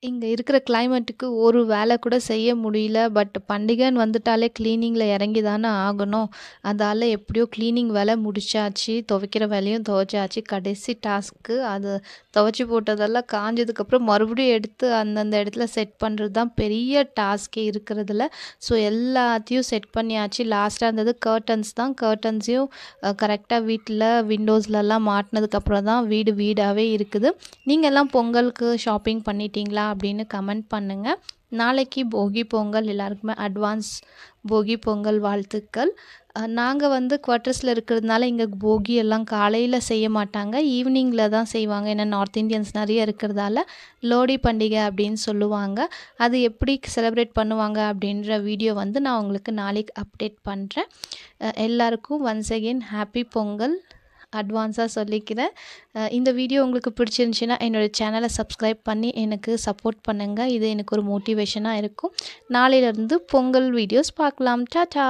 இங்க இருக்கிற கிளைமேட்டுக்கு ஒரு வேலை கூட செய்ய முடியல. பட் பண்டிகைன்னு வந்துட்டாலே கிளீனிங்கில இறங்கி தானே ஆகணும். அதால எப்படியோ கிளீனிங் வேலை முடிச்சாச்சு. துவைக்கிற வேலையும் துவைச்சாச்சு. கடைசி டாஸ்க்கு அது துவைச்சு போட்டதெல்லாம் காஞ்சதுக்கப்புறம் மறுபடியும் எடுத்து அந்தந்த இடத்துல செட் பண்ணுறது தான் பெரிய டாஸ்க்கே இருக்கிறதுல. ஸோ எல்லாத்தையும் செட் பண்ணியாச்சு. லாஸ்ட்டாக இருந்தது கர்ட்டன்ஸ் தான். கர்ட்டன்ஸையும் கரெக்டாக வீட்டில் விண்டோஸ்லலாம் மாட்டினதுக்கப்புறம் தான் வீடு வீடாகவே இருக்குது. நீங்கள் எல்லாம் பொங்கலுக்கு ஷாப்பிங் பண்ணிட்டீங்களா அப்படின்னு கமெண்ட் பண்ணுங்கள். நாளைக்கு போகி பொங்கல், எல்லாருக்குமே அட்வான்ஸ் போகி பொங்கல் வாழ்த்துக்கள். நாங்கள் வந்து குவார்ட்டர்ஸில் இருக்கிறதுனால இங்கே போகி எல்லாம் காலையில் செய்ய மாட்டாங்க, ஈவினிங்கில் தான் செய்வாங்க. ஏன்னா நார்த் இந்தியன்ஸ் நிறைய இருக்கிறதால லோடி பண்டிகை அப்படின்னு சொல்லுவாங்க. அது எப்படி செலிப்ரேட் பண்ணுவாங்க அப்படின்ற வீடியோ வந்து நான் உங்களுக்கு நாளைக்கு அப்டேட் பண்ணுறேன். எல்லாருக்கும் ஒன்ஸ் அகெயின் ஹாப்பி பொங்கல் அட்வான்ஸாக சொல்லிக்கிறேன். இந்த வீடியோ உங்களுக்கு பிடிச்சிருந்துச்சின்னா என்னோடய சேனலை சப்ஸ்கிரைப் பண்ணி எனக்கு சப்போர்ட் பண்ணுங்கள். இது எனக்கு ஒரு மோட்டிவேஷனாக இருக்கும். நாளையிலேருந்து பொங்கல் வீடியோஸ் பார்க்கலாம். டாடா.